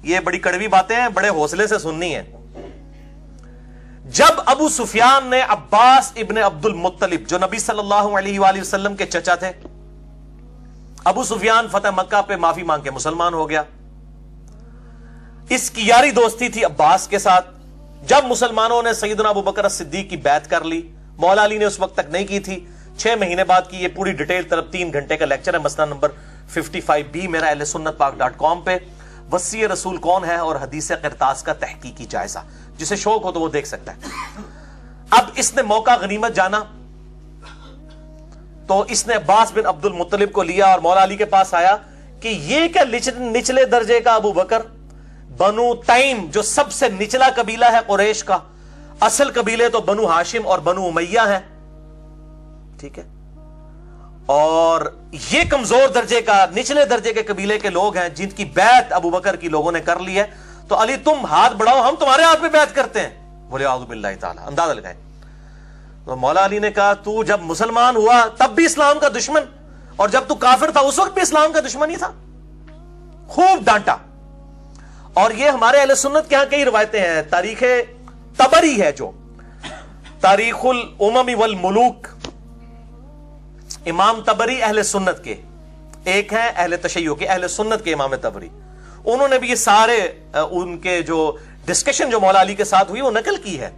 یہ بڑی کڑوی باتیں ہیں, بڑے حوصلے سے سننی ہیں. جب ابو سفیان نے عباس ابن عبد المطلب جو نبی صلی اللہ علیہ وآلہ وسلم کے چچا تھے, ابو سفیان فتح مکہ پہ معافی مانگ کے مسلمان ہو گیا. اس کی یاری دوستی تھی عباس کے ساتھ. جب مسلمانوں نے سیدنا ابو بکر صدیق کی بیعت کر لی, مولا علی نے اس وقت تک نہیں کی تھی, 6 مہینے بعد کی. یہ پوری ڈیٹیل طرف 3 گھنٹے کا لیکچر ہے, مسئلہ نمبر 55B میرا اہل سنت پاک .com پہ. وصی رسول کون ہے اور حدیث قرطاس کا تحقیقی جائزہ, جسے شوق ہو تو وہ دیکھ سکتا ہے. اب اس نے موقع غنیمت جانا تو اس نے عباس بن عبد المطلب کو لیا اور مولا علی کے پاس آیا کہ یہ کیا نچلے درجے کا ابو بکر, بنو تیم جو سب سے نچلا قبیلہ ہے قریش کا, اصل قبیلے تو بنو ہاشم اور بنو امیہ ہیں, ٹھیک ہے, اور یہ کمزور درجے کا نچلے درجے کے قبیلے کے لوگ ہیں جن کی بیعت ابو بکر کی لوگوں نے کر لی ہے, تو علی تم ہاتھ بڑھاؤ, ہم تمہارے ہاتھ پہ بیعت کرتے ہیں. بولے اعوذ باللہ تعالی, اندازہ لگائیں. تو مولا علی نے کہا تو جب مسلمان ہوا تب بھی اسلام کا دشمن, اور جب تو کافر تھا اس وقت بھی اسلام کا دشمن ہی تھا. خوب ڈانٹا. اور یہ ہمارے اہل سنت کے ہاں کئی روایتیں ہیں. تاریخ طبری ہے جو تاریخ الامم والملوک, امام طبری اہل سنت کے ایک ہیں, اہل تشیع کے, اہل سنت کے امام طبری. انہوں نے بھی یہ سارے ان کے جو ڈسکشن جو مولا علی کے ساتھ ہوئی وہ نقل کی ہے,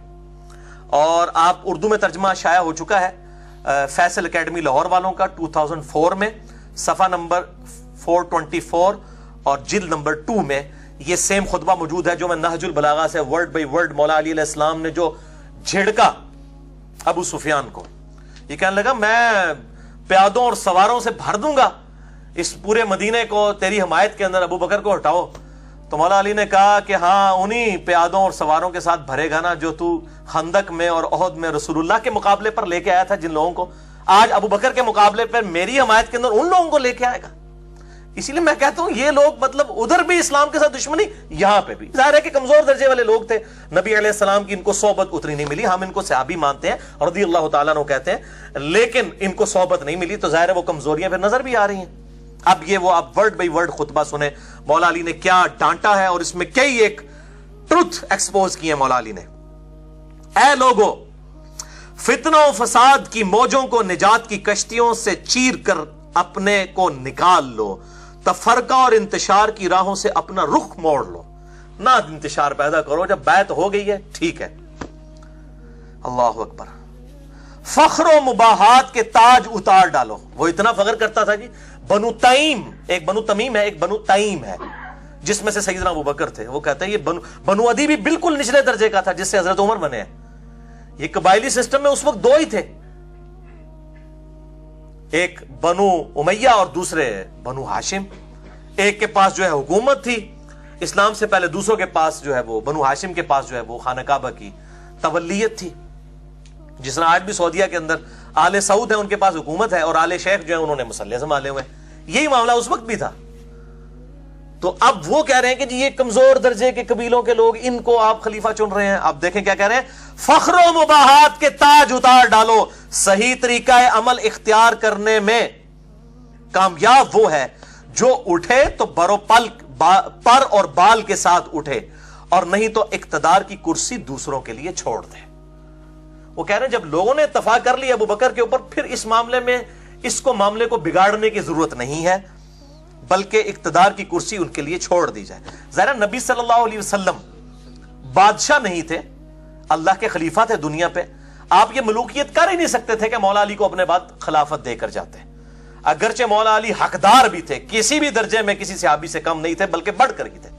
اور آپ اردو میں ترجمہ شائع ہو چکا ہے فیصل اکیڈمی لاہور والوں کا 2004 میں, صفحہ نمبر 424 اور جلد نمبر 2 میں یہ سیم خطبہ موجود ہے جو میں نہج البلاغہ سے ورڈ بائی ورڈ مولا علی علیہ السلام نے جو جھڑکا ابو سفیان کو. یہ کہنے لگا میں پیادوں اور سواروں سے بھر دوں گا اس پورے مدینے کو, تیری حمایت کے اندر ابو بکر کو ہٹاؤ. تو مولا علی نے کہا کہ ہاں انہی پیادوں اور سواروں کے ساتھ بھرے گا نا جو تو خندق میں اور احد میں رسول اللہ کے مقابلے پر لے کے آیا تھا جن لوگوں کو, آج ابو بکر کے مقابلے پر میری حمایت کے اندر ان لوگوں کو لے کے آئے گا. اسی لیے میں کہتا ہوں یہ لوگ مطلب ادھر بھی اسلام کے ساتھ دشمنی, یہاں پہ بھی ظاہر ہے کہ کمزور درجے والے لوگ تھے. نبی علیہ السلام کی ان کو صحبت اتنی نہیں ملی, ہم ان کو صحابی مانتے ہیں رضی اللہ تعالیٰ عنہ کہتے ہیں, لیکن ان کو صحبت نہیں ملی, تو ظاہر ہے وہ کمزوریاں پھر نظر بھی آ رہی ہیں. اب یہ وہ آپ ورڈ بائی ورڈ خطبہ سنیں مولا علی نے کیا ڈانٹا ہے, اور اس میں کئی ایک ٹروتھ ایکسپوز کی ہے مولا علی نے. اے لوگو, فتنہ و فساد کی موجوں کو نجات کی کشتیوں سے چیر کر اپنے کو نکال لو, تفرقہ اور انتشار کی راہوں سے اپنا رخ موڑ لو. نہ انتشار پیدا کرو, جب بیعت ہو گئی ہے ٹھیک ہے. اللہ اکبر. فخر و مباحات کے تاج اتار ڈالو. وہ اتنا فخر کرتا تھا جی, بنو تیم, ایک بنو تمیم ہے ایک بنو تیم ہے جس میں سے سیدنا ابو بکر تھے. وہ کہتے ہیں یہ بنو عدی بھی بالکل نچلے درجے کا تھا جس سے حضرت عمر بنے ہیں. یہ قبائلی سسٹم میں اس وقت 2 ہی تھے, ایک بنو امیہ اور دوسرے بنو ہاشم. ایک کے پاس جو ہے حکومت تھی اسلام سے پہلے, دوسروں کے پاس جو ہے وہ بنو ہاشم کے پاس جو ہے وہ خانہ کعبہ کی تولیت تھی. جس طرح آج بھی سعودیہ کے اندر آل سعود ہے, ان کے پاس حکومت ہے, اور آل شیخ جو ہے انہوں نے مسلح سنبھالے ہوئے. یہی معاملہ اس وقت بھی تھا. تو اب وہ کہہ رہے ہیں کہ جی یہ کمزور درجے کے قبیلوں کے لوگ, ان کو آپ خلیفہ چن رہے ہیں. اب دیکھیں کیا کہہ رہے ہیں, فخر و مباحات کے تاج اتار ڈالو, صحیح طریقہ عمل اختیار کرنے میں کامیاب وہ ہے جو اٹھے تو برو پر اور بال کے ساتھ اٹھے, اور نہیں تو اقتدار کی کرسی دوسروں کے لیے چھوڑ دے. وہ کہہ رہے ہیں جب لوگوں نے اتفاق کر لی ابو بکر کے اوپر, پھر اس معاملے میں اس کو معاملے کو بگاڑنے کی ضرورت نہیں ہے, بلکہ اقتدار کی کرسی ان کے لیے چھوڑ دی جائے. ظاہر نبی صلی اللہ علیہ وسلم بادشاہ نہیں تھے, اللہ کے خلیفہ تھے دنیا پہ. آپ یہ ملوکیت کر ہی نہیں سکتے تھے کہ مولا علی کو اپنے بعد خلافت دے کر جاتے. اگرچہ مولا علی حقدار بھی تھے, کسی بھی درجے میں کسی صحابی سے کم نہیں تھے, بلکہ بڑھ کر ہی تھے,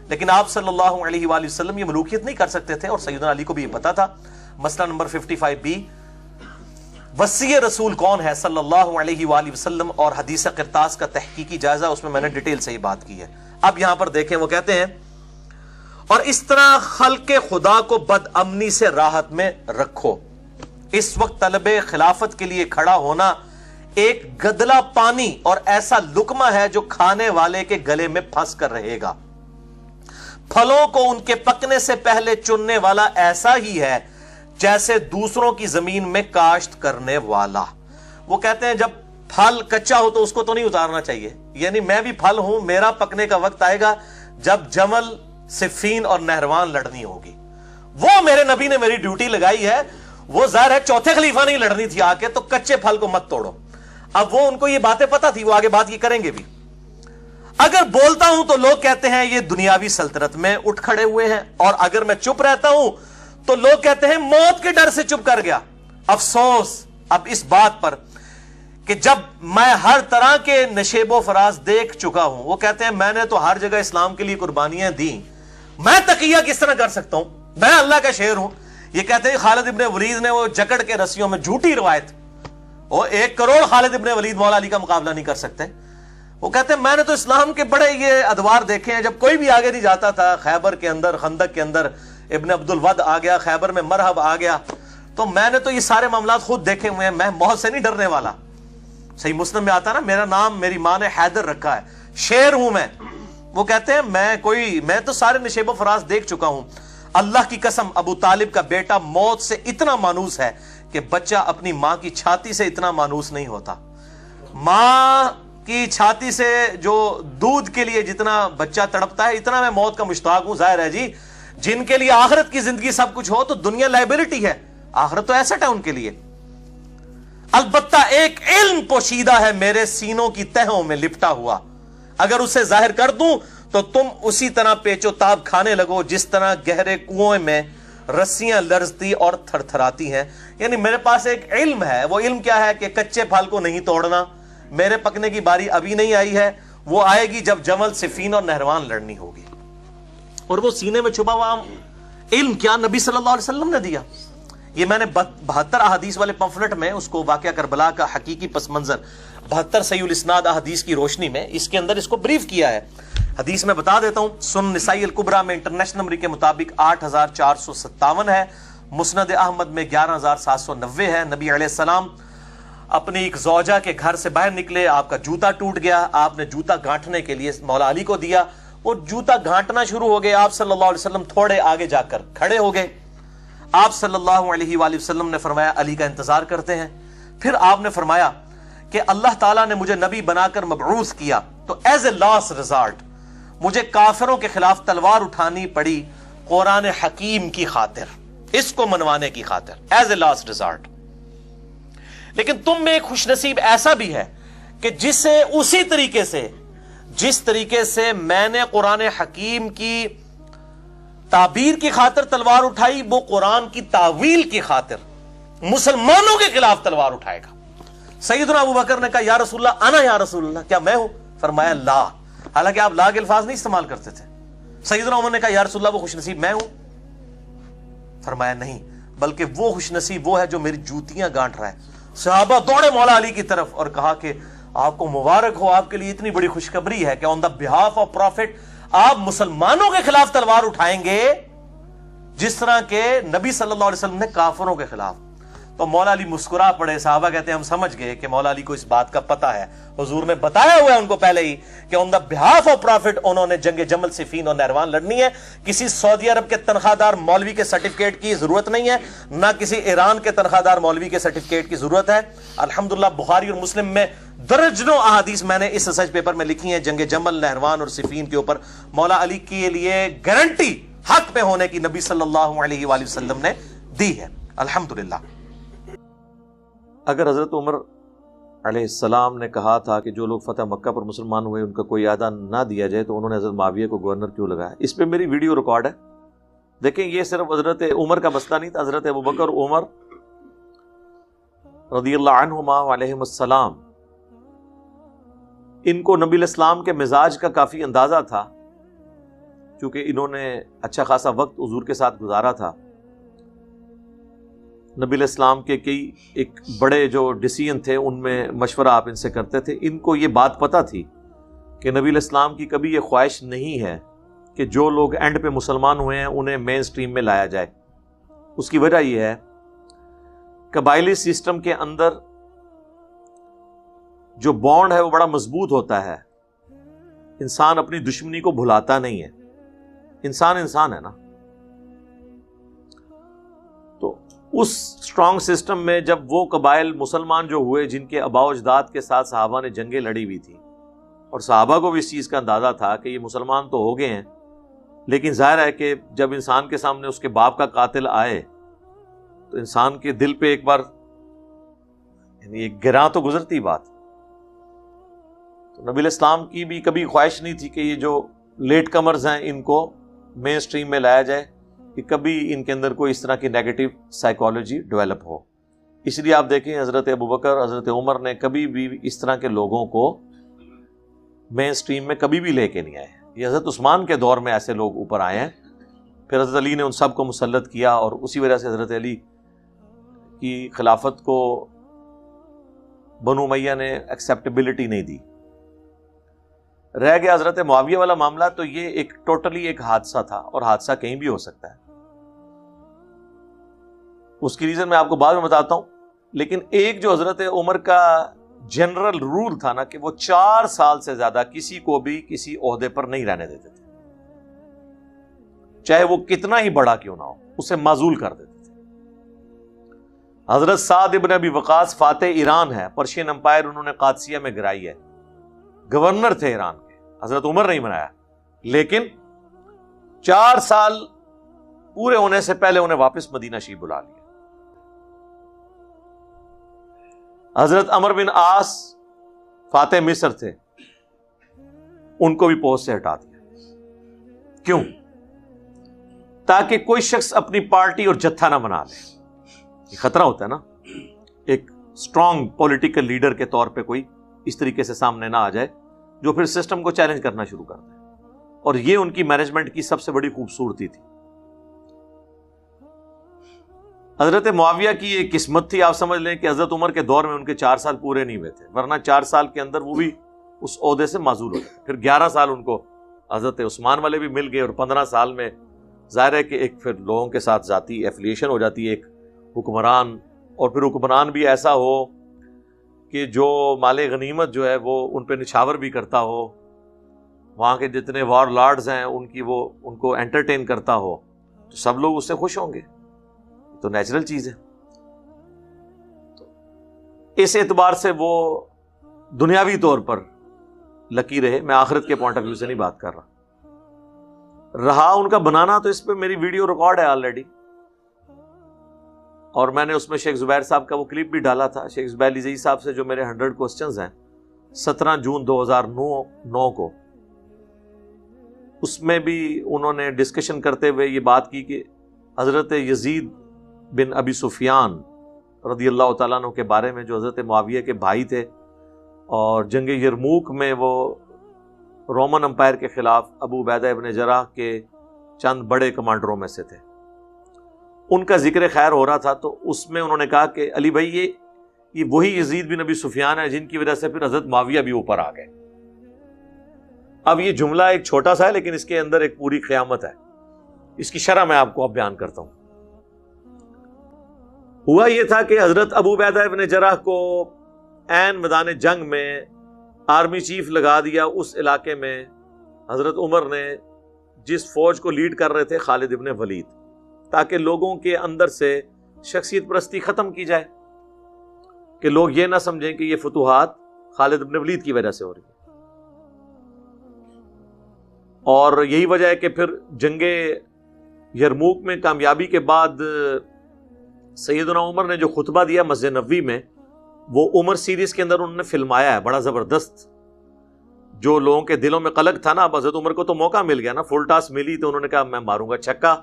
لیکن آپ صلی اللہ علیہ وآلہ وسلم یہ ملوکیت نہیں کر سکتے تھے, اور سیدنا علی کو بھی یہ پتا تھا. مسئلہ نمبر 55B, وصی رسول کون ہے صلی اللہ علیہ وآلہ وسلم اور حدیث قرطاس کا تحقیقی جائزہ, اس میں نے ڈیٹیل سے ہی بات کی ہے. اب یہاں پر دیکھیں, وہ کہتے ہیں اور اس طرح خلق خدا کو بد امنی سے راحت میں رکھو. اس وقت طلب خلافت کے لیے کھڑا ہونا ایک گدلا پانی اور ایسا لقمہ ہے جو کھانے والے کے گلے میں پھنس کر رہے گا. پھلوں کو ان کے پکنے سے پہلے چننے والا ایسا ہی ہے جیسے دوسروں کی زمین میں کاشت کرنے والا. وہ کہتے ہیں جب پھل کچا ہو تو اس کو تو نہیں اتارنا چاہیے, یعنی میں بھی پھل ہوں, میرا پکنے کا وقت آئے گا, جب جمل صفین اور نہروان لڑنی ہوگی. وہ میرے نبی نے میری ڈیوٹی لگائی ہے. وہ ظاہر ہے چوتھے خلیفہ نہیں لڑنی تھی آ کے, تو کچے پھل کو مت توڑو. اب وہ ان کو یہ باتیں پتا تھی, وہ آگے بات یہ کریں گے بھی. اگر بولتا ہوں تو لوگ کہتے ہیں یہ دنیاوی سلطنت میں اٹھ کھڑے ہوئے ہیں, اور اگر میں چپ رہتا ہوں تو لوگ کہتے ہیں موت کے ڈر سے چپ کر گیا. افسوس اب اس بات پر کہ جب میں ہر طرح کے نشیب و فراز دیکھ چکا ہوں. وہ کہتے ہیں میں نے تو ہر جگہ اسلام کے لیے قربانیاں دی, میں تقیہ کس طرح کر سکتا ہوں, میں اللہ کا شیر ہوں. یہ کہتے ہیں خالد ابن ولید نے وہ جکڑ کے رسیوں میں, جھوٹی روایت, وہ 1 کروڑ خالد ابن ولید مولا علی کا مقابلہ نہیں کر سکتے. وہ کہتے ہیں میں نے تو اسلام کے بڑے یہ ادوار دیکھے ہیں, جب کوئی بھی آگے نہیں جاتا تھا, خیبر کے اندر, خندق کے اندر ابن عبد الود آ گیا, خیبر میں مرحب آ گیا, تو میں نے تو یہ سارے معاملات خود دیکھے ہوئے ہیں, میں موت سے نہیں ڈرنے والا. صحیح مسلم میں آتا نا, میرا نام میری ماں نے حیدر رکھا ہے, شیر ہوں میں. وہ کہتے ہیں میں تو سارے نشیب و فراز دیکھ چکا ہوں. اللہ کی قسم ابو طالب کا بیٹا موت سے اتنا مانوس ہے کہ بچہ اپنی ماں کی چھاتی سے اتنا مانوس نہیں ہوتا. ماں کی چھاتی سے جو دودھ کے لیے جتنا بچہ تڑپتا ہے, اتنا میں موت کا مشتاق ہوں. ظاہر ہے جی, جن کے لیے آخرت کی زندگی سب کچھ ہو تو دنیا لائبلٹی ہے, آخرت تو ایسٹ ہے ان کے لیے. البتہ ایک علم پوشیدہ ہے میرے سینوں کی تہوں میں لپٹا ہوا, اگر اسے ظاہر کر دوں تو تم اسی طرح پیچو تاب کھانے لگو جس طرح گہرے کنویں میں رسیاں لرزتی اور تھر تھراتی ہیں. یعنی میرے پاس ایک علم ہے. وہ علم کیا ہے کہ کچے پھل کو نہیں توڑنا. میرے پکنے کی باری ابھی نہیں آئی ہے, وہ آئے گی جب جمل, صفین اور نہروان لڑنی ہوگی. اور وہ سینے میں چھپا ہوا علم کیا نبی صلی اللہ علیہ وسلم نے دیا. یہ میں نے 72 احادیث والے پمفلٹ میں اس کو واقعہ کربلا کا حقیقی پس منظر 72 صحیح الاسناد احادیث کی روشنی میں اس کے اندر اس کو بریف کیا ہے. حدیث میں بتا دیتا ہوں. سنن نسائی الکبریٰ میں انٹرنیشنل نمبر کے مطابق 8457 ہے, مسند احمد میں 11790 ہے. نبی علیہ السلام اپنی ایک زوجہ کے گھر سے باہر نکلے, آپ کا جوتا ٹوٹ گیا, آپ نے جوتا گھانٹنے کے لیے مولا علی کو دیا. وہ جوتا گھانٹنا شروع ہو گئے. آپ صلی اللہ علیہ وسلم تھوڑے آگے جا کر کھڑے ہو گئے. آپ صلی اللہ علیہ وآلہ وسلم نے فرمایا علی کا انتظار کرتے ہیں. پھر آپ نے فرمایا کہ اللہ تعالیٰ نے مجھے نبی بنا کر مبعوث کیا, تو ایز اے لاسٹ ریزارٹ مجھے کافروں کے خلاف تلوار اٹھانی پڑی قرآن حکیم کی خاطر, اس کو منوانے کی خاطر, ایز اے لاسٹ ریزارٹ. لیکن تم میں ایک خوش نصیب ایسا بھی ہے کہ جسے اسی طریقے سے جس طریقے سے میں نے قرآن حکیم کی تعبیر کی خاطر تلوار اٹھائی, وہ قرآن کی تعویل کی خاطر مسلمانوں کے خلاف تلوار اٹھائے گا. سیدنا ابو بکر نے کہا یا رسول اللہ, انا یا رسول اللہ, کیا میں ہوں؟ فرمایا لا. حالانکہ آپ لا کے الفاظ نہیں استعمال کرتے تھے. سیدنا عمر نے کہا یا رسول اللہ وہ خوش نصیب میں ہوں؟ فرمایا نہیں, بلکہ وہ خوش نصیب وہ ہے جو میری جوتیاں گانٹ رہا ہے. صحابہ دوڑے مولا علی کی طرف اور کہا کہ آپ کو مبارک ہو, آپ کے لیے اتنی بڑی خوشخبری ہے کہ آن دا بہاف آف پروفٹ آپ مسلمانوں کے خلاف تلوار اٹھائیں گے جس طرح کہ نبی صلی اللہ علیہ وسلم نے کافروں کے خلاف. تو مولا علی مسکرا پڑے. صحابہ کہتے ہیں ہم سمجھ گئے کہ مولا علی کو اس بات کا پتہ ہے, حضور نے بتایا ہوا ہے ان کو پہلے ہی کہ آن دا بہاف آف پروفٹ انہوں نے جنگ جمل, صفین اور نہروان لڑنی ہے. کسی سعودی عرب کے تنخواہ دار مولوی کے سرٹیفکیٹ کی ضرورت نہیں ہے, نہ کسی ایران کے تنخواہ دار مولوی کے سرٹیفکیٹ کی ضرورت ہے. الحمدللہ بخاری اور مسلم میں درجنوں احادیث میں نے اس ریسرچ پیپر میں لکھی ہیں جنگ جمل, نہروان اور صفین کے اوپر. مولا علی کے لیے گارنٹی حق پہ ہونے کی نبی صلی اللہ علیہ وآلہ وسلم نے دی ہے الحمدللہ. اگر حضرت عمر علیہ السلام نے کہا تھا کہ جو لوگ فتح مکہ پر مسلمان ہوئے ان کا کوئی اعادہ نہ دیا جائے, تو انہوں نے حضرت معاویہ کو گورنر کیوں لگایا؟ اس پہ میری ویڈیو ریکارڈ ہے, دیکھیں. یہ صرف حضرت عمر کا مسئلہ نہیں تھا. حضرت ابوبکر عمر رضی اللہ عنہما علیہم السلام, ان کو نبی الاسلام کے مزاج کا کافی اندازہ تھا, چونکہ انہوں نے اچھا خاصا وقت حضور کے ساتھ گزارا تھا. نبی علیہ السلام کے کئی ایک بڑے جو ڈیسیژن تھے ان میں مشورہ آپ ان سے کرتے تھے. ان کو یہ بات پتہ تھی کہ نبی علیہ السلام کی کبھی یہ خواہش نہیں ہے کہ جو لوگ اینڈ پہ مسلمان ہوئے ہیں انہیں مین سٹریم میں لایا جائے. اس کی وجہ یہ ہے قبائلی سسٹم کے اندر جو بانڈ ہے وہ بڑا مضبوط ہوتا ہے. انسان اپنی دشمنی کو بھلاتا نہیں ہے, انسان ہے نا. تو اس اسٹرانگ سسٹم میں جب وہ قبائل مسلمان جو ہوئے جن کے آباء و اجداد کے ساتھ صحابہ نے جنگیں لڑی ہوئی تھی, اور صحابہ کو بھی اس چیز کا اندازہ تھا کہ یہ مسلمان تو ہو گئے ہیں، لیکن ظاہر ہے کہ جب انسان کے سامنے اس کے باپ کا قاتل آئے تو انسان کے دل پہ ایک بار یعنی ایک گراں تو گزرتی بات. تو نبی علیہ السلام کی بھی کبھی خواہش نہیں تھی کہ یہ جو لیٹ کمرز ہیں ان کو مین سٹریم میں لایا جائے، کہ کبھی ان کے اندر کوئی اس طرح کی نیگیٹو سائیکالوجی ڈیولپ ہو. اس لیے آپ دیکھیں حضرت ابوبکر، حضرت عمر نے کبھی بھی اس طرح کے لوگوں کو مین سٹریم میں کبھی بھی لے کے نہیں آئے. یہ حضرت عثمان کے دور میں ایسے لوگ اوپر آئے ہیں، پھر حضرت علی نے ان سب کو مسلط کیا، اور اسی وجہ سے حضرت علی کی خلافت کو بنو امیہ نے ایکسیپٹیبلٹی نہیں دی. رہ گیا حضرت معاویہ والا معاملہ، تو یہ ایک ٹوٹلی ایک حادثہ تھا، اور حادثہ کہیں بھی ہو سکتا ہے. اس کی ریزن میں آپ کو بعد میں بتاتا ہوں. لیکن ایک جو حضرت عمر کا جنرل رول تھا نا، کہ وہ 4 سال سے زیادہ کسی کو بھی کسی عہدے پر نہیں رہنے دیتے تھے، چاہے وہ کتنا ہی بڑا کیوں نہ ہو، اسے معزول کر دیتے تھے. حضرت سعد ابن ابی وقاص فاتح ایران ہے، پرشین امپائر انہوں نے قادسیہ میں گرائی ہے، گورنر تھے ایران کے، حضرت عمر نہیں بنایا، لیکن 4 سال پورے ہونے سے پہلے انہیں واپس مدینہ شریف بلا لیا. حضرت عمر بن عاص فاتح مصر تھے، ان کو بھی پوسٹ سے ہٹا دیا. کیوں؟ تاکہ کوئی شخص اپنی پارٹی اور جتھا نہ بنا لے. یہ خطرہ ہوتا ہے نا، ایک اسٹرانگ پولیٹیکل لیڈر کے طور پہ کوئی اس طریقے سے سامنے نہ آ جائے جو پھر سسٹم کو چیلنج کرنا شروع کر دے. اور یہ ان کی مینجمنٹ کی سب سے بڑی خوبصورتی تھی. حضرت معاویہ کی یہ قسمت تھی، آپ سمجھ لیں کہ حضرت عمر کے دور میں ان کے 4 سال پورے نہیں ہوئے تھے، ورنہ 4 سال کے اندر وہ بھی اس عہدے سے معزول ہو گئے. پھر 11 سال ان کو حضرت عثمان والے بھی مل گئے، اور 15 سال میں ظاہر ہے کہ ایک پھر لوگوں کے ساتھ ذاتی ایفیلیشن ہو جاتی ہے ایک حکمران. اور پھر حکمران بھی ایسا ہو کہ جو مال غنیمت جو ہے وہ ان پہ نچھاور بھی کرتا ہو، وہاں کے جتنے وار لارڈز ہیں ان کی وہ ان کو انٹرٹین کرتا ہو، تو سب لوگ اس سے خوش ہوں گے، تو نیچرل چیز ہے. تو اس اعتبار سے وہ دنیاوی طور پر لکی رہے. میں آخرت کے پوائنٹ آف ویو سے نہیں بات کر رہا ان کا بنانا. تو اس پہ میری ویڈیو ریکارڈ ہے آلریڈی، اور میں نے اس میں شیخ زبیر صاحب کا وہ کلپ بھی ڈالا تھا. شیخ زبیر علی صاحب سے جو میرے 100 کوسچنز ہیں 17 جون 2009 کو، اس میں بھی انہوں نے ڈسکشن کرتے ہوئے یہ بات کی کہ حضرت یزید بن ابی سفیان رضی اللہ تعالیٰ عنہ کے بارے میں، جو حضرت معاویہ کے بھائی تھے اور جنگ یرموک میں وہ رومن امپائر کے خلاف ابو عبیدہ ابن جراح کے چند بڑے کمانڈروں میں سے تھے، ان کا ذکر خیر ہو رہا تھا. تو اس میں انہوں نے کہا کہ علی بھائی یہ وہی یزید بن ابی سفیان ہے جن کی وجہ سے پھر حضرت معاویہ بھی اوپر آ گئے. اب یہ جملہ ایک چھوٹا سا ہے، لیکن اس کے اندر ایک پوری قیامت ہے. اس کی شرح میں آپ کو اب بیان کرتا ہوں. ہوا یہ تھا کہ حضرت ابو عبیدہ ابن جراح کو عین میدان جنگ میں آرمی چیف لگا دیا. اس علاقے میں حضرت عمر نے جس فوج کو لیڈ کر رہے تھے خالد ابن ولید، تاکہ لوگوں کے اندر سے شخصیت پرستی ختم کی جائے، کہ لوگ یہ نہ سمجھیں کہ یہ فتوحات خالد ابن ولید کی وجہ سے ہو رہی ہے. اور یہی وجہ ہے کہ پھر جنگ یرموک میں کامیابی کے بعد سیدنا عمر نے جو خطبہ دیا مسجد نبوی میں، وہ عمر سیریز کے اندر انہوں نے فلمایا ہے بڑا زبردست. جو لوگوں کے دلوں میں قلق تھا نا، اب حضرت عمر کو تو موقع مل گیا نا، فل ٹاس ملی، تو انہوں نے کہا میں ماروں گا چھکا،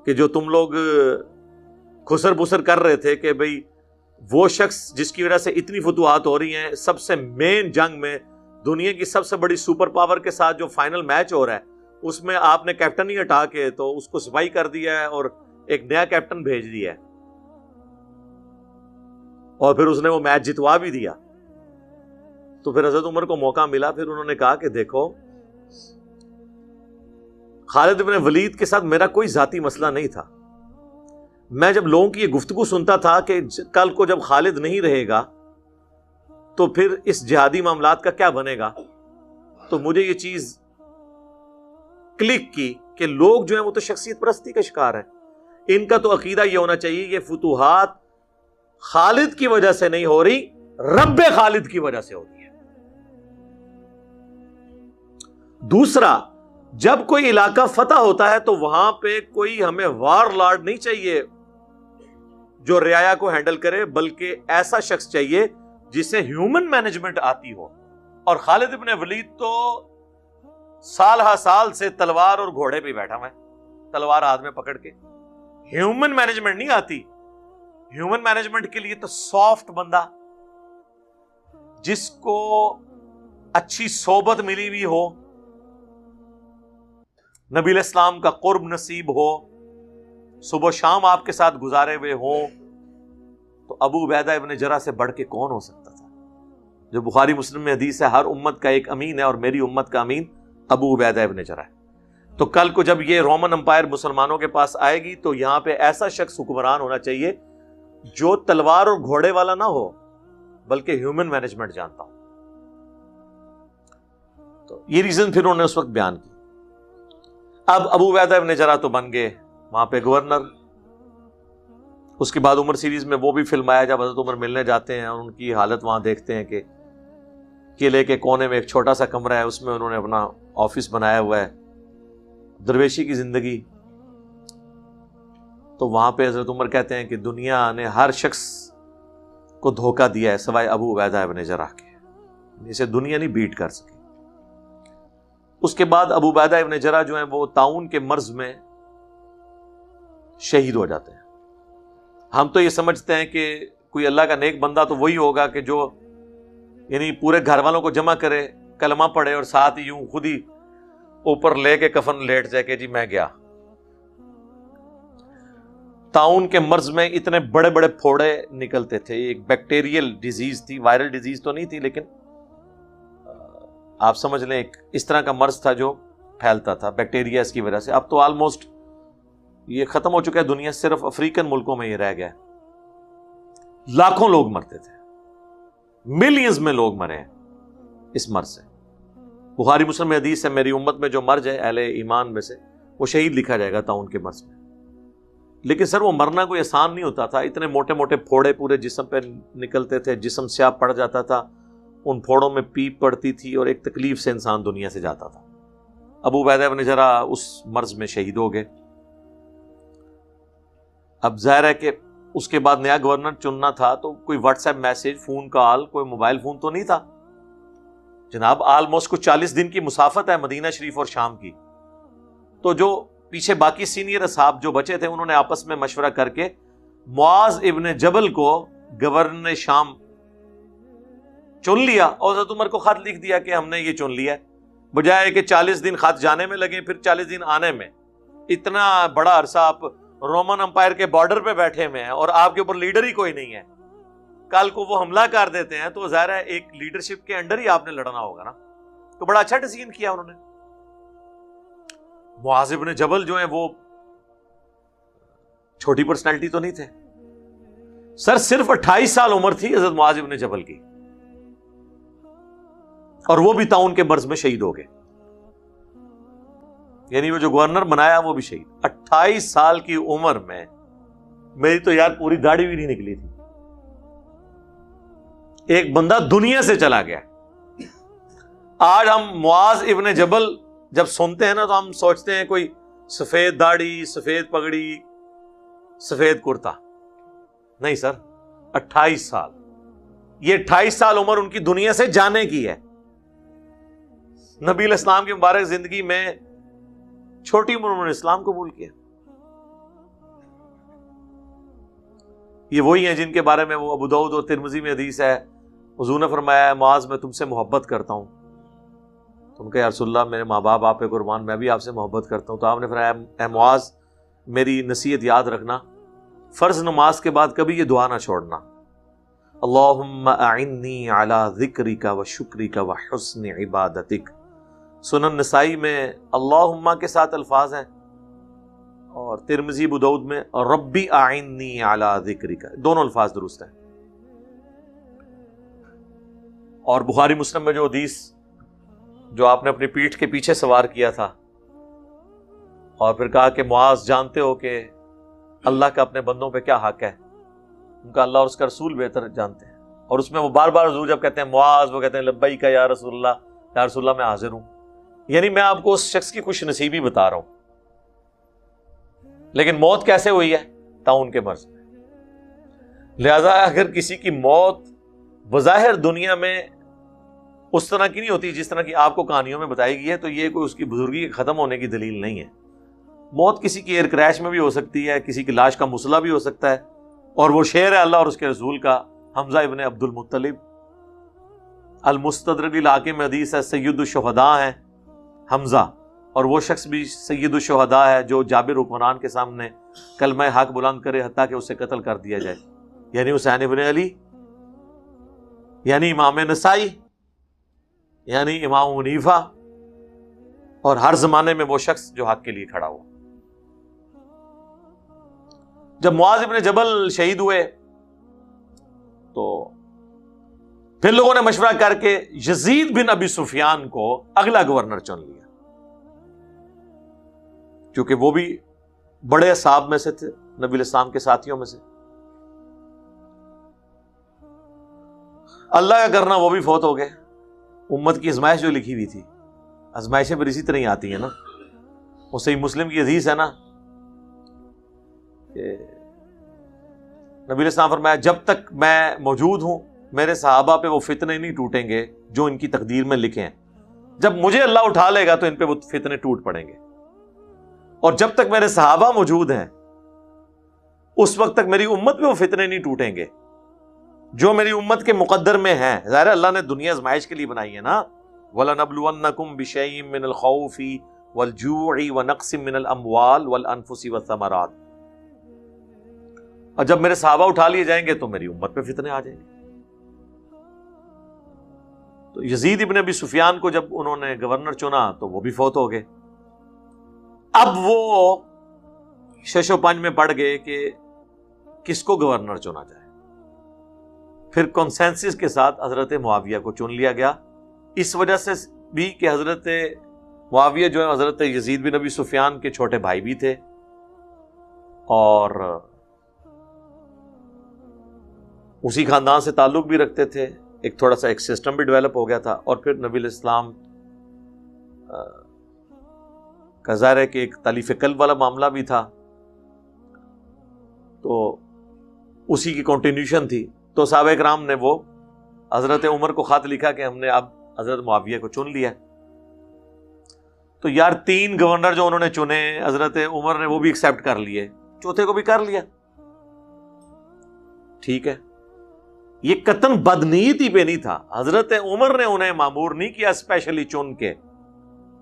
کہ جو تم لوگ خسر بسر کر رہے تھے کہ بھئی وہ شخص جس کی وجہ سے اتنی فتوحات ہو رہی ہیں، سب سے مین جنگ میں دنیا کی سب سے بڑی سپر پاور کے ساتھ جو فائنل میچ ہو رہا ہے، اس میں آپ نے کیپٹن ہی ہٹا کے تو اس کو سپاہی کر دیا ہے اور ایک نیا کیپٹن بھیج دیا ہے، اور پھر اس نے وہ میچ جتوا بھی دیا. تو پھر حضرت عمر کو موقع ملا، پھر انہوں نے کہا کہ دیکھو خالد ابن ولید کے ساتھ میرا کوئی ذاتی مسئلہ نہیں تھا. میں جب لوگوں کی یہ گفتگو سنتا تھا کہ کل کو جب خالد نہیں رہے گا تو پھر اس جہادی معاملات کا کیا بنے گا، تو مجھے یہ چیز کلک کی کہ لوگ جو ہیں وہ تو شخصیت پرستی کا شکار ہیں. ان کا تو عقیدہ یہ ہونا چاہیے یہ فتوحات خالد کی وجہ سے نہیں ہو رہی، رب خالد کی وجہ سے ہوتی ہے. دوسرا، جب کوئی علاقہ فتح ہوتا ہے تو وہاں پہ کوئی ہمیں وار لارڈ نہیں چاہیے جو رعایا کو ہینڈل کرے، بلکہ ایسا شخص چاہیے جسے ہیومن مینجمنٹ آتی ہو. اور خالد ابن ولید تو سال ہا سال سے تلوار اور گھوڑے پہ بیٹھا ہوا ہے، تلوار ہاتھ میں پکڑ کے. ہیومن مینجمنٹ نہیں آتی. ہیومن مینجمنٹ کے لیے تو سافٹ بندہ جس کو اچھی صحبت ملی ہوئی ہو، نبی علیہ السلام کا قرب نصیب ہو، صبح و شام آپ کے ساتھ گزارے ہوئے ہوں، تو ابو عبیدہ ابن جرح سے بڑھ کے کون ہو سکتا تھا؟ جو بخاری مسلم میں حدیث ہے، ہر امت کا ایک امین ہے اور میری امت کا امین ابو عبیدہ ابن جرح ہے. تو کل کو جب یہ رومن امپائر مسلمانوں کے پاس آئے گی تو یہاں پہ ایسا شخص حکمران ہونا چاہیے جو تلوار اور گھوڑے والا نہ ہو بلکہ ہیومن مینجمنٹ جانتا ہو. تو یہ ریزن پھر انہوں نے اس وقت بیان کی. اب ابو عبیدہ ابن جرح تو بن گئے وہاں پہ گورنر. اس کے بعد عمر سیریز میں وہ بھی فلم آیا جب حضرت عمر ملنے جاتے ہیں اور ان کی حالت وہاں دیکھتے ہیں کہ قلعے کے کونے میں ایک چھوٹا سا کمرہ ہے، اس میں انہوں نے اپنا آفس بنایا ہوا ہے، درویشی کی زندگی. تو وہاں پہ حضرت عمر کہتے ہیں کہ دنیا نے ہر شخص کو دھوکہ دیا ہے سوائے ابو عبیدہ ابن جرح کے، اسے دنیا نہیں بیٹ کر سکی. اس کے بعد ابو عبیدہ ابن جرح جو ہیں وہ طاعون کے مرض میں شہید ہو جاتے ہیں. ہم تو یہ سمجھتے ہیں کہ کوئی اللہ کا نیک بندہ تو وہی ہوگا کہ جو یعنی پورے گھر والوں کو جمع کرے، کلمہ پڑھے اور ساتھ ہی یوں خود ہی اوپر لے کے کفن لیٹ جائے کہ جی میں گیا. طاعون کے مرض میں اتنے بڑے بڑے پھوڑے نکلتے تھے. ایک بیکٹیریل ڈیزیز تھی، وائرل ڈیزیز تو نہیں تھی، لیکن آپ سمجھ لیں ایک اس طرح کا مرض تھا جو پھیلتا تھا بیکٹیریا کی وجہ سے. اب تو آلموسٹ یہ ختم ہو چکا ہے دنیا، صرف افریقن ملکوں میں یہ رہ گیا ہے. لاکھوں لوگ مرتے تھے، ملینز میں لوگ مرے ہیں اس مرض سے. بخاری مسلم میں حدیث ہے میری امت میں جو مر جائے اہل ایمان میں سے وہ شہید لکھا جائے گا طاعون کے مرض میں. لیکن سر وہ مرنا کوئی آسان نہیں ہوتا تھا. اتنے موٹے موٹے پھوڑے پورے جسم پہ نکلتے تھے، جسم سیاہ پڑ جاتا تھا، ان پھوڑوں میں پیپ پڑتی تھی اور ایک تکلیف سے انسان دنیا سے جاتا تھا. ابو عبیدہ ابن جرح اس مرض میں شہید ہو گئے. اب ظاہر ہے کہ اس کے بعد نیا گورنر چننا تھا تو کوئی what's app message, phone call, کوئی موبائل فون تو نہیں تھا جناب. آلموسٹ کچھ 40 دن کی مسافت ہے مدینہ شریف اور شام کی. تو جو پیچھے باقی سینئر اصحاب جو بچے تھے انہوں نے آپس میں مشورہ کر کے معاذ ابن جبل کو گورنر شام چن لیا اور حضرت عمر کو خط لکھ دیا کہ ہم نے یہ چن لیا ہے. بجائے کہ 40 دن خط جانے میں لگے پھر 40 دن آنے میں. اتنا بڑا عرصہ آپ رومن امپائر کے بارڈر پہ بیٹھے ہوئے ہیں اور آپ کے اوپر لیڈر ہی کوئی نہیں ہے. کل کو وہ حملہ کر دیتے ہیں تو ظاہر ہے ایک لیڈرشپ کے انڈر ہی آپ نے لڑنا ہوگا نا. تو بڑا اچھا ڈیسیژن کیا انہوں نے. معاذ ابن جبل جو ہیں وہ چھوٹی پرسنالٹی تو نہیں تھے سر. صرف 28 سال عمر تھی حضرت معاذ ابن جبل کی اور وہ بھی طاعون کے مرض میں شہید ہو گئے. یعنی وہ جو گورنر بنایا وہ بھی شہید. 28 سال کی عمر میں میری تو یار پوری داڑھی بھی نہیں نکلی تھی. ایک بندہ دنیا سے چلا گیا. آج ہم معاذ ابن جبل جب سنتے ہیں نا تو ہم سوچتے ہیں کوئی سفید داڑھی، سفید پگڑی، سفید کرتا. نہیں سر، 28 سال. یہ 28 سال عمر ان کی دنیا سے جانے کی ہے. نبی علیہ السلام کی مبارک زندگی میں چھوٹی عمر انہوں نے اسلام قبول کیا. یہ وہی ہیں جن کے بارے میں وہ ابو داؤد اور ترمذی میں حدیث ہے حضور نے فرمایا معاذ میں تم سے محبت کرتا ہوں. تم کہ یا رسول اللہ میرے ماں باپ آپ پہ قربان، میں بھی آپ سے محبت کرتا ہوں. تو آپ نے فرمایا اے معاذ میری نصیحت یاد رکھنا، فرض نماز کے بعد کبھی یہ دعا نہ چھوڑنا، اللہم اعنی علی ذکرک و شکرک و حسن عبادتک. سنن نسائی میں اللہم کے ساتھ الفاظ ہیں اور ترمذی ابو داؤد میں ربی اعنی علی ذکرک، دونوں الفاظ درست ہیں. اور بخاری مسلم میں جو حدیث جو آپ نے اپنی پیٹھ کے پیچھے سوار کیا تھا اور پھر کہا کہ معاذ جانتے ہو کہ اللہ کا اپنے بندوں پہ کیا حق ہے، ان کا اللہ اور اس کا رسول بہتر جانتے ہیں. اور اس میں وہ بار بار حضور جب کہتے ہیں معاذ وہ کہتے ہیں لبیک یا رسول اللہ، یا رسول اللہ میں حاضر ہوں. یعنی میں آپ کو اس شخص کی خوش نصیبی بتا رہا ہوں، لیکن موت کیسے ہوئی ہے؟ طاعون کے مرض میں۔ لہذا اگر کسی کی موت بظاہر دنیا میں اس طرح کی نہیں ہوتی جس طرح کی آپ کو کہانیوں میں بتائی گئی ہے، تو یہ کوئی اس کی بزرگی ختم ہونے کی دلیل نہیں ہے۔ موت کسی کی ایئر کریش میں بھی ہو سکتی ہے، کسی کی لاش کا مسئلہ بھی ہو سکتا ہے، اور وہ شعر ہے اللہ اور اس کے رسول کا، حمزہ ابن عبد المطلب، المستدرک الحاکم میں حدیث ہے سید الشہداء ہیں حمزہ، اور وہ شخص بھی سید الشہداء ہے جو جابر حکمران کے سامنے کلمہ حق بلند کرے حتیٰ کہ اسے قتل کر دیا جائے، یعنی حسین ابن علی، یعنی امام نسائی، یعنی امام حنیفہ، اور ہر زمانے میں وہ شخص جو حق کے لیے کھڑا ہوا۔ جب معاذ ابن جبل شہید ہوئے تو پھر لوگوں نے مشورہ کر کے یزید بن ابی سفیان کو اگلا گورنر چن لیا، کیونکہ وہ بھی بڑے اصحاب میں سے تھے، نبی علیہ السلام کے ساتھیوں میں سے۔ اللہ کا کرنا وہ بھی فوت ہو گئے۔ امت کی ازمائش جو لکھی ہوئی تھی، ازمائشیں پھر اسی طرح ہی آتی ہیں نا۔ وہ صحیح مسلم کی حدیث ہے نا کہ نبی علیہ السلام فرمایا جب تک میں موجود ہوں میرے صحابہ پہ وہ فتنے نہیں ٹوٹیں گے جو ان کی تقدیر میں لکھے ہیں، جب مجھے اللہ اٹھا لے گا تو ان پہ وہ فتنے ٹوٹ پڑیں گے، اور جب تک میرے صحابہ موجود ہیں اس وقت تک میری امت پہ وہ فتنے نہیں ٹوٹیں گے جو میری امت کے مقدر میں ہیں۔ ظاہر اللہ نے دنیا آزمائش کے لیے بنائی ہے نا، وَلَنَبْلُوَنَّكُمْ بِشَيْءٍ مِّنَ الْخَوْفِ وَالْجُوعِ وَنَقْصٍ مِّنَ الْأَمْوَالِ وَالْأَنفُسِ وَالثَّمَرَاتِ، اور جب میرے صحابہ اٹھا لیے جائیں گے تو میری امت پہ فتنے آ جائیں گے۔ تو یزید ابن ابی سفیان کو جب انہوں نے گورنر چنا تو وہ بھی فوت ہو گئے۔ اب وہ شش و پنج میں پڑ گئے کہ کس کو گورنر چنا جائے۔ پھر کنسنسس کے ساتھ حضرت معاویہ کو چن لیا گیا، اس وجہ سے بھی کہ حضرت معاویہ جو ہے حضرت یزید بن ابی سفیان کے چھوٹے بھائی بھی تھے، اور اسی خاندان سے تعلق بھی رکھتے تھے، ایک تھوڑا سا ایک سسٹم بھی ڈیولپ ہو گیا تھا، اور پھر نبی علیہ السلام کا ظاہر ہے کہ ایک تالیف قلب والا معاملہ بھی تھا، تو اسی کی کنٹینیوشن تھی۔ تو صحابہ کرام نے وہ حضرت عمر کو خط لکھا کہ ہم نے اب حضرت معاویہ کو چن لیا۔ تو یار 3 گورنر جو انہوں نے چنے حضرت عمر نے وہ بھی ایکسیپٹ کر لیے، چوتھے کو بھی کر لیا، ٹھیک ہے۔ یہ قطعاً بدنیتی پہ نہیں تھا، حضرت عمر نے انہیں مامور نہیں کیا اسپیشلی چن کے،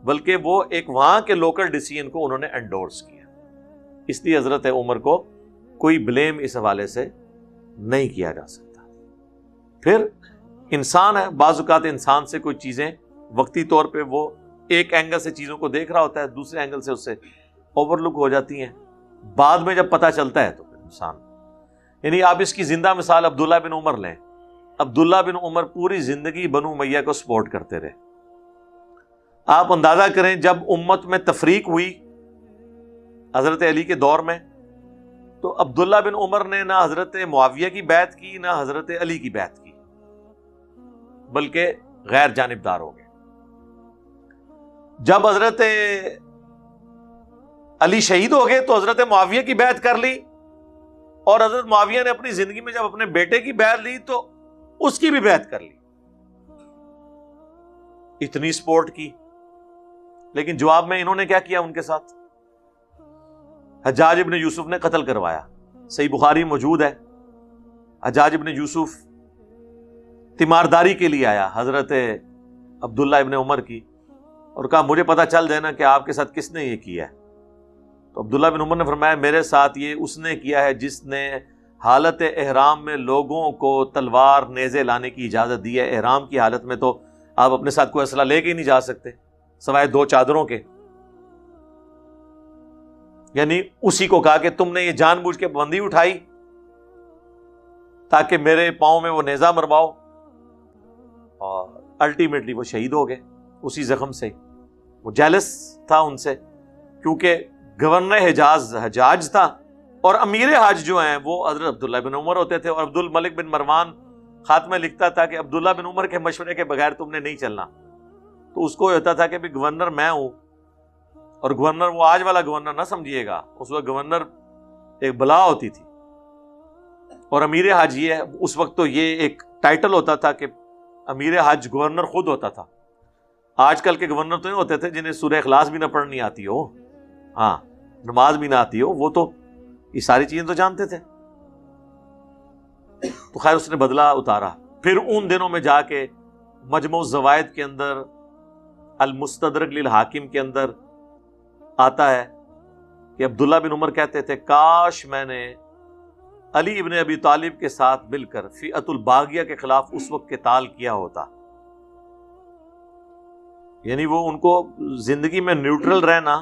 بلکہ وہ ایک وہاں کے لوکل ڈیسیژن کو انہوں نے انڈورس کیا، اس لیے حضرت عمر کو کوئی بلیم اس حوالے سے نہیں کیا جا سکتا۔ پھر انسان ہے، بعض اوقات انسان سے کوئی چیزیں وقتی طور پہ وہ ایک اینگل سے چیزوں کو دیکھ رہا ہوتا ہے، دوسرے اینگل سے اس سے اوور لک ہو جاتی ہیں، بعد میں جب پتہ چلتا ہے تو پھر انسان، یعنی آپ اس کی زندہ مثال عبداللہ بن عمر لیں۔ عبداللہ بن عمر پوری زندگی بنو امیہ کو سپورٹ کرتے رہے۔ آپ اندازہ کریں جب امت میں تفریق ہوئی حضرت علی کے دور میں، تو عبداللہ بن عمر نے نہ حضرت معاویہ کی بیعت کی نہ حضرت علی کی بیعت کی، بلکہ غیر جانبدار ہو گئے۔ جب حضرت علی شہید ہو گئے تو حضرت معاویہ کی بیعت کر لی، اور حضرت معاویہ نے اپنی زندگی میں جب اپنے بیٹے کی بیعت لی تو اس کی بھی بیعت کر لی، اتنی سپورٹ کی۔ لیکن جواب میں انہوں نے کیا کیا ان کے ساتھ؟ حجاج ابن یوسف نے قتل کروایا، صحیح بخاری موجود ہے۔ حجاج ابن یوسف تیمارداری کے لیے آیا حضرت عبداللہ ابن عمر کی، اور کہا مجھے پتا چل جائے نا کہ آپ کے ساتھ کس نے یہ کیا ہے۔ تو عبداللہ بن عمر نے فرمایا میرے ساتھ یہ اس نے کیا ہے جس نے حالت احرام میں لوگوں کو تلوار نیزے لانے کی اجازت دی ہے۔ احرام کی حالت میں تو آپ اپنے ساتھ کوئی اسلحہ لے کے ہی نہیں جا سکتے سوائے 2 چادروں کے، یعنی اسی کو کہا کہ تم نے یہ جان بوجھ کے پابندی اٹھائی تاکہ میرے پاؤں میں وہ نیزہ مرواؤ، اور الٹیمیٹلی وہ شہید ہو گئے اسی زخم سے۔ وہ جیلس تھا ان سے، کیونکہ گورنر حجاز حجاج تھا، اور امیر حج جو ہیں وہ حضرت عبداللہ بن عمر ہوتے تھے، اور عبد الملک بن مروان خاتمہ لکھتا تھا کہ عبداللہ بن عمر کے مشورے کے بغیر تم نے نہیں چلنا، تو اس کو یہ ہوتا تھا کہ بھی گورنر میں ہوں، اور گورنر وہ آج والا گورنر نہ سمجھیے گا، اس وقت گورنر ایک بلا ہوتی تھی، اور امیر حج یہ ہے، اس وقت تو یہ ایک ٹائٹل ہوتا تھا کہ امیر حج گورنر خود ہوتا تھا۔ آج کل کے گورنر تو یہ ہوتے تھے جنہیں سورہ اخلاص بھی نہ پڑھنی آتی ہو، ہاں نماز بھی نہ آتی ہو، وہ تو یہ ساری چیزیں تو جانتے تھے۔ تو خیر اس نے بدلہ اتارا۔ پھر ان دنوں میں جا کے مجموع الزوائد کے اندر، المستدرک للحاکم کے اندر آتا ہے کہ عبداللہ بن عمر کہتے تھے کاش میں نے علی ابن ابی طالب کے ساتھ مل کر فئۃ الباغیہ کے خلاف اس وقت قتال کیا ہوتا۔ یعنی وہ ان کو زندگی میں نیوٹرل رہنا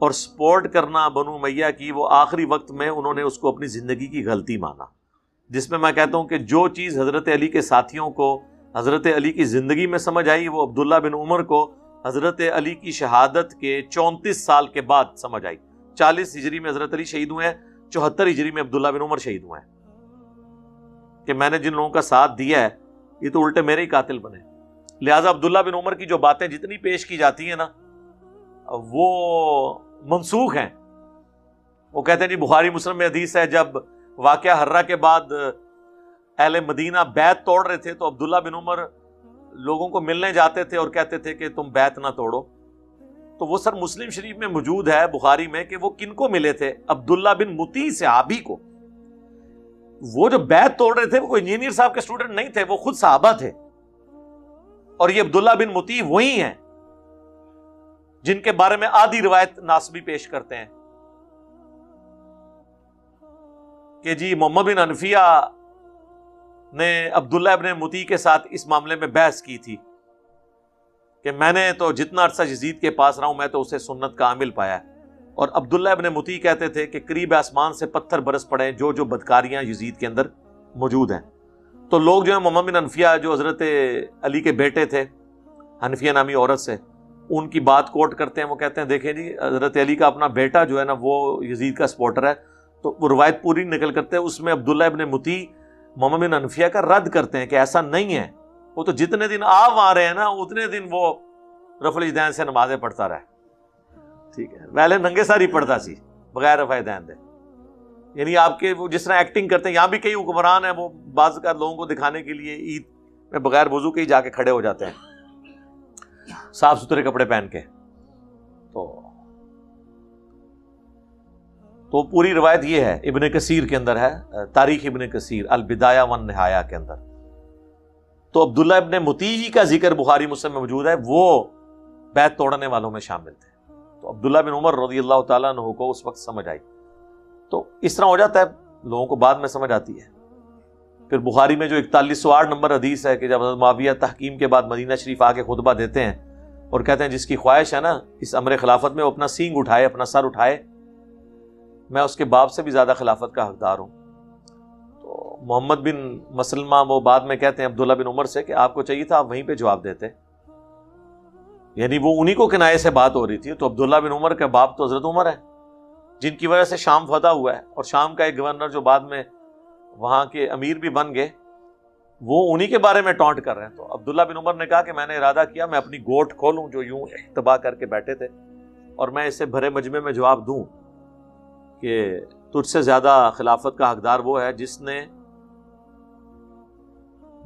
اور سپورٹ کرنا بنو امیہ کی، وہ آخری وقت میں انہوں نے اس کو اپنی زندگی کی غلطی مانا، جس میں میں کہتا ہوں کہ جو چیز حضرت علی کے ساتھیوں کو حضرت علی کی زندگی میں سمجھ آئی، وہ عبداللہ بن عمر کو حضرت علی کی شہادت کے 34 سال کے بعد سمجھ آئی۔ 40 ہجری میں حضرت علی شہید ہوئے ہیں، 74 ہجری میں عبداللہ بن عمر شہید ہوئے ہیں، کہ میں نے جن لوگوں کا ساتھ دیا ہے یہ تو الٹے میرے ہی قاتل بنے۔ لہٰذا عبداللہ بن عمر کی جو باتیں جتنی پیش کی جاتی ہیں نا وہ منسوخ ہیں۔ وہ کہتے ہیں جی بخاری مسلم میں حدیث ہے، جب واقعہ حرہ کے بعد اہل مدینہ بیعت توڑ رہے تھے تو عبداللہ بن عمر لوگوں کو ملنے جاتے تھے اور کہتے تھے کہ تم بیعت نہ توڑو۔ تو وہ سر مسلم شریف میں موجود ہے، بخاری میں، کہ وہ کن کو ملے تھے؟ عبداللہ بن مطیع صحابی کو۔ وہ جو بیعت توڑ رہے تھے وہ کوئی انجینئر صاحب کے اسٹوڈنٹ نہیں تھے، وہ خود صحابہ تھے، اور یہ عبداللہ بن مطیع وہی ہیں جن کے بارے میں آدھی روایت ناسبی پیش کرتے ہیں کہ جی محمد بن حنفیہ نے عبداللہ ابن مطیع کے ساتھ اس معاملے میں بحث کی تھی کہ میں نے تو جتنا عرصہ یزید کے پاس رہا ہوں میں تو اسے سنت کا عامل پایا ہے، اور عبداللہ ابن مطیع کہتے تھے کہ قریب آسمان سے پتھر برس پڑے جو جو بدکاریاں یزید کے اندر موجود ہیں۔ تو لوگ جو ہیں محمد بن حنفیہ جو حضرت علی کے بیٹے تھے، حنفیہ نامی عورت سے، ان کی بات کوٹ کرتے ہیں، وہ کہتے ہیں دیکھیں جی حضرت علی کا اپنا بیٹا جو ہے نا وہ یزید کا سپورٹر ہے۔ تو وہ روایت پوری نقل کرتے ہیں، اس میں عبداللہ ابن مطیع محمد بن حنفیہ کا رد کرتے ہیں کہ ایسا نہیں ہے، وہ تو جتنے دن آپ آ رہے ہیں نا اتنے دن وہ رفع الیدین سے نمازیں پڑھتا رہا۔ ٹھیک ہے، پہلے ننگے ساری پڑھتا سی بغیر رفع الیدین دے۔ یعنی آپ کے وہ جس طرح ایکٹنگ کرتے ہیں، یہاں بھی کئی حکمران ہیں وہ بعض کا لوگوں کو دکھانے کے لیے عید میں بغیر وضو کے ہی جا کے کھڑے ہو جاتے ہیں صاف ستھرے کپڑے پہن کے۔ تو پوری روایت یہ ہے، ابن کثیر کے اندر ہے، تاریخ ابن کثیر البدایہ والنہایہ کے اندر۔ تو عبداللہ ابن مطیع کا ذکر بخاری مسلم میں موجود ہے، وہ بیعت توڑنے والوں میں شامل تھے۔ تو عبداللہ بن عمر رضی اللہ تعالیٰ عنہ کو اس وقت سمجھ آئی۔ تو اس طرح ہو جاتا ہے، لوگوں کو بعد میں سمجھ آتی ہے۔ پھر بخاری میں جو 4108 نمبر حدیث ہے کہ جب حضرت معاویہ تحکیم کے بعد مدینہ شریف آ کے خطبہ دیتے ہیں اور کہتے ہیں جس کی خواہش ہے نا اس امر خلافت میں وہ اپنا سینگ اٹھائے، اپنا سر اٹھائے، میں اس کے باپ سے بھی زیادہ خلافت کا حقدار ہوں۔ تو محمد بن مسلمہ وہ بعد میں کہتے ہیں عبداللہ بن عمر سے کہ آپ کو چاہیے تھا آپ وہیں پہ جواب دیتے، یعنی وہ انہی کو کنایے سے بات ہو رہی تھی۔ تو عبداللہ بن عمر کا باپ تو حضرت عمر ہے جن کی وجہ سے شام فتح ہوا ہے، اور شام کا ایک گورنر جو بعد میں وہاں کے امیر بھی بن گئے وہ انہی کے بارے میں ٹونٹ کر رہے ہیں۔ تو عبداللہ بن عمر نے کہا کہ میں نے ارادہ کیا میں اپنی گوٹ کھولوں جو یوں احتبا کر کے بیٹھے تھے، اور میں اسے بھرے مجمع میں جواب دوں کہ تجھ سے زیادہ خلافت کا حقدار وہ ہے جس نے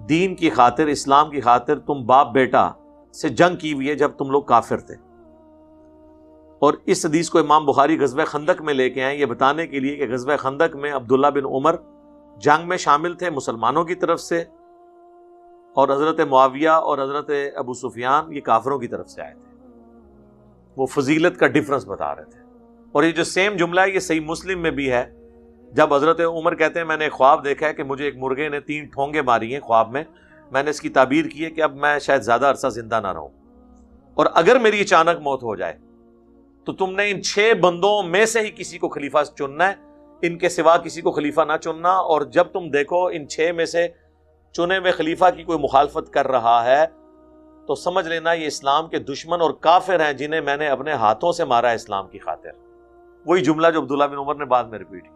دین کی خاطر، اسلام کی خاطر تم باپ بیٹا سے جنگ کی ہوئی ہے جب تم لوگ کافر تھے۔ اور اس حدیث کو امام بخاری غزوہ خندق میں لے کے آئے یہ بتانے کے لیے کہ غزوہ خندق میں عبداللہ بن عمر جنگ میں شامل تھے مسلمانوں کی طرف سے، اور حضرت معاویہ اور حضرت ابو سفیان یہ کافروں کی طرف سے آئے تھے۔ وہ فضیلت کا ڈفرنس بتا رہے تھے۔ اور یہ جو سیم جملہ ہے یہ صحیح مسلم میں بھی ہے، جب حضرت عمر کہتے ہیں میں نے ایک خواب دیکھا ہے کہ مجھے ایک مرغے نے 3 ٹھونگے ماری ہیں خواب میں نے اس کی تعبیر کی ہے کہ اب میں شاید زیادہ عرصہ زندہ نہ رہوں، اور اگر میری اچانک موت ہو جائے تو تم نے ان 6 بندوں میں سے ہی کسی کو خلیفہ چننا ہے، ان کے سوا کسی کو خلیفہ نہ چننا، اور جب تم دیکھو ان 6 میں سے چنے ہوئے خلیفہ کی کوئی مخالفت کر رہا ہے تو سمجھ لینا یہ اسلام کے دشمن اور کافر ہیں جنہیں میں نے اپنے ہاتھوں سے مارا ہے اسلام کی خاطر۔ وہی جملہ جو عبداللہ بن عمر نے بعد میں ریپیٹ کیا۔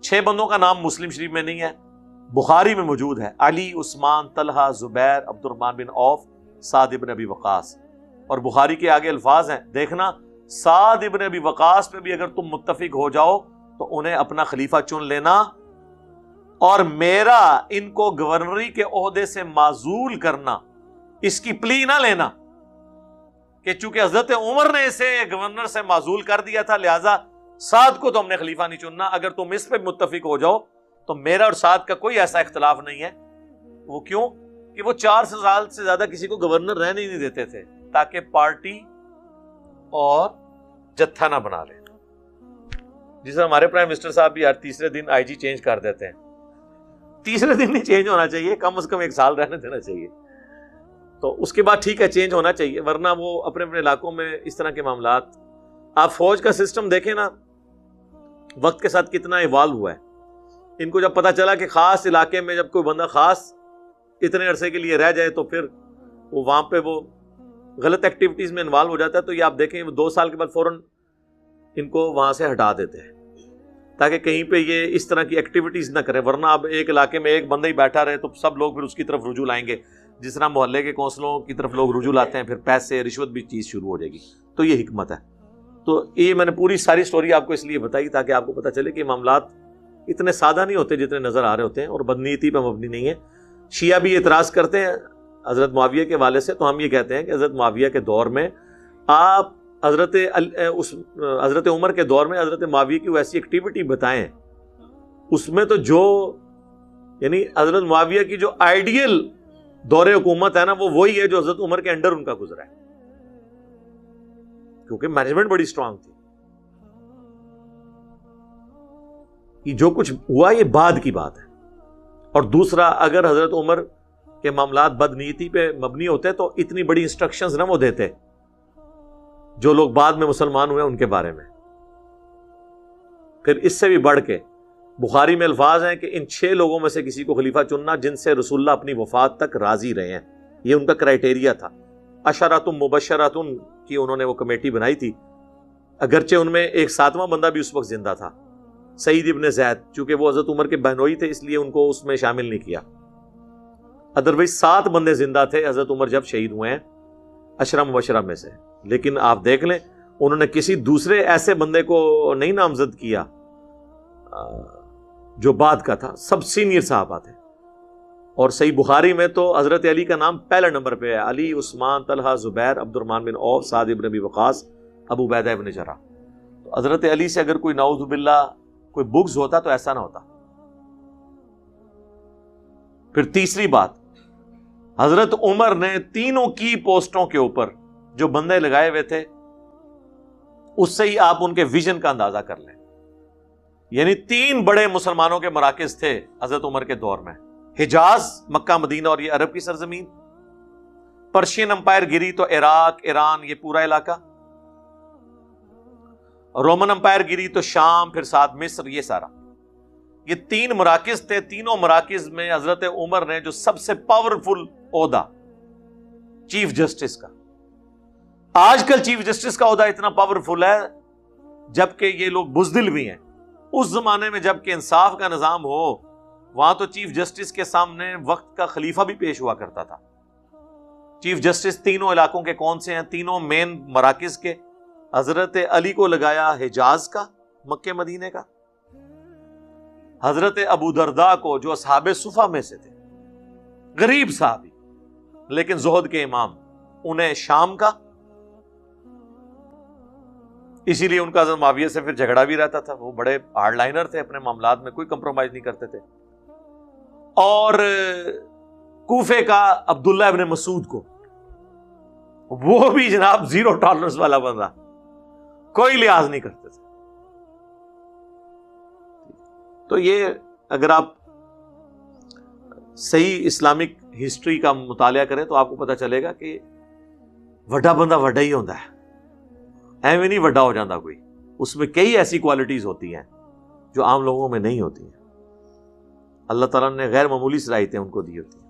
6 بندوں کا نام مسلم شریف میں نہیں ہے، بخاری میں موجود ہے، علی، عثمان، طلحہ، زبیر، عبد الرحمن بن عوف، سعد ابن ابی وقاص. اور بخاری کے آگے الفاظ ہیں, دیکھنا سعد ابن ابی وقاص پہ بھی اگر تم متفق ہو جاؤ تو انہیں اپنا خلیفہ چن لینا, اور میرا ان کو گورنری کے عہدے سے معزول کرنا, اس کی پلی نہ لینا کہ چونکہ حضرت عمر نے اسے گورنر سے معزول کر دیا تھا لہذا سعد کو تو ہم نے خلیفہ نہیں چننا. اگر تم اس پہ متفق ہو جاؤ تو میرا اور سعد کا کوئی ایسا اختلاف نہیں ہے. وہ کیوں کہ وہ 4 سال سے زیادہ کسی کو گورنر رہنے ہی نہیں دیتے تھے تاکہ پارٹی اور جتھا نہ بنا لے. جس طرح ہمارے پرائم منسٹر صاحب بھی ہر تیسرے دن آئی جی چینج کر دیتے ہیں. تیسرے دن نہیں چینج ہونا چاہیے, کم از کم 1 سال رہنے دینا چاہیے. تو اس کے بعد ٹھیک ہے چینج ہونا چاہیے, ورنہ وہ اپنے اپنے علاقوں میں اس طرح کے معاملات. آپ فوج کا سسٹم دیکھیں نا, وقت کے ساتھ کتنا ایوالو ہوا ہے. ان کو جب پتا چلا کہ خاص علاقے میں جب کوئی بندہ خاص اتنے عرصے کے لیے رہ جائے تو پھر وہ وہاں پہ وہ غلط ایکٹیویٹیز میں انوالو ہو جاتا ہے, تو یہ آپ دیکھیں 2 سال کے بعد فوراً ان کو وہاں سے ہٹا دیتے ہیں تاکہ کہیں پہ یہ اس طرح کی ایکٹیویٹیز نہ کرے. ورنہ اب ایک علاقے میں ایک بندہ ہی بیٹھا رہے تو سب لوگ پھر اس کی طرف رجوع لائیں گے, جس طرح محلے کے کونسلوں کی طرف لوگ رجوع لاتے ہیں, پھر پیسے رشوت بھی چیز شروع ہو جائے گی. تو یہ حکمت ہے. تو یہ میں نے پوری ساری سٹوری آپ کو اس لیے بتائی تاکہ آپ کو پتہ چلے کہ معاملات اتنے سادہ نہیں ہوتے جتنے نظر آ رہے ہوتے ہیں, اور بدنیتی پہ مبنی نہیں ہے. شیعہ بھی اعتراض کرتے ہیں حضرت معاویہ کے والے سے, تو ہم یہ کہتے ہیں کہ حضرت معاویہ کے دور میں آپ حضرت عمر کے دور میں حضرت معاویہ کی وہ ایسی ایکٹیویٹی بتائیں اس میں تو جو یعنی حضرت معاویہ کی جو آئیڈیل دور حکومت ہے نا وہ وہی ہے جو حضرت عمر کے انڈر ان کا گزرا ہے, کیونکہ مینجمنٹ بڑی اسٹرانگ تھی. یہ جو کچھ ہوا یہ بعد کی بات ہے. اور دوسرا, اگر حضرت عمر کے معاملات بدنیتی پہ مبنی ہوتے تو اتنی بڑی انسٹرکشنز نہ وہ دیتے جو لوگ بعد میں مسلمان ہوئے ان کے بارے میں. پھر اس سے بھی بڑھ کے بخاری میں الفاظ ہیں کہ ان 6 لوگوں میں سے کسی کو خلیفہ چننا جن سے رسول اللہ اپنی وفات تک راضی رہے ہیں. یہ ان کا کرائیٹیریا تھا. عشرۃ مبشرۃ کی انہوں نے وہ کمیٹی بنائی تھی, اگرچہ ان میں ایک 7واں بندہ بھی اس وقت زندہ تھا, سعید ابن زید, چونکہ وہ حضرت عمر کے بہنوئی تھے اس لیے ان کو اس میں شامل نہیں کیا. ادروائز 7 بندے زندہ تھے حضرت عمر جب شہید ہوئے ہیں 10 مبشرہ میں سے. لیکن آپ دیکھ لیں انہوں نے کسی دوسرے ایسے بندے کو نہیں نامزد کیا جو بعد کا تھا, سب سینئر صحابہ تھے. اور صحیح بخاری میں تو حضرت علی کا نام پہلے نمبر پہ ہے, علی, عثمان, طلحہ, زبیر, عبد الرحمن بن عوف, سعد ابن ابی وقاص, ابو عبیدہ ابن جراح. تو حضرت علی سے اگر کوئی نعوذ باللہ کوئی بغض ہوتا تو ایسا نہ ہوتا. پھر تیسری بات, حضرت عمر نے تینوں کی پوسٹوں کے اوپر جو بندے لگائے ہوئے تھے اس سے ہی آپ ان کے ویژن کا اندازہ کر لیں. یعنی 3 بڑے مسلمانوں کے مراکز تھے حضرت عمر کے دور میں, حجاز, مکہ مدینہ اور یہ عرب کی سرزمین, پرشین امپائر گری تو عراق, ایران, یہ پورا علاقہ, رومن امپائر گری تو شام, پھر ساتھ مصر, یہ سارا. یہ 3 مراکز تھے. تینوں مراکز میں حضرت عمر نے جو سب سے پاورفل عہدہ چیف جسٹس کا, آج کل چیف جسٹس کا عہدہ اتنا پاورفل ہے جبکہ یہ لوگ بزدل بھی ہیں. اس زمانے میں جب کہ انصاف کا نظام ہو وہاں تو چیف جسٹس کے سامنے وقت کا خلیفہ بھی پیش ہوا کرتا تھا. چیف جسٹس تینوں علاقوں کے کون سے ہیں؟ تینوں مین مراکز کے. حضرت علی کو لگایا حجاز کا, مکہ مدینے کا. حضرت ابو درداء کو جو اصحاب صفہ میں سے تھے, غریب صحابی لیکن زہد کے امام, انہیں شام کا. اسی لیے ان کا حضرت معاویہ سے پھر جھگڑا بھی رہتا تھا, وہ بڑے ہارڈ لائنر تھے, اپنے معاملات میں کوئی کمپرومائز نہیں کرتے تھے. اور کوفے کا عبداللہ ابن مسعود کو, وہ بھی جناب 0 ٹالرنس والا بندہ, کوئی لحاظ نہیں کرتے تھے. تو یہ اگر آپ صحیح اسلامک ہسٹری کا مطالعہ کریں تو آپ کو پتہ چلے گا کہ وڈا بندہ وڈا ہی ہوتا ہے, ایویں نہیں وڈا ہو جاتا کوئی. اس میں کئی ایسی کوالٹیز ہوتی ہیں جو عام لوگوں میں نہیں ہوتی ہیں. اللہ تعالیٰ نے غیر معمولی صلاحیتیں ان کو دی ہوتی ہیں.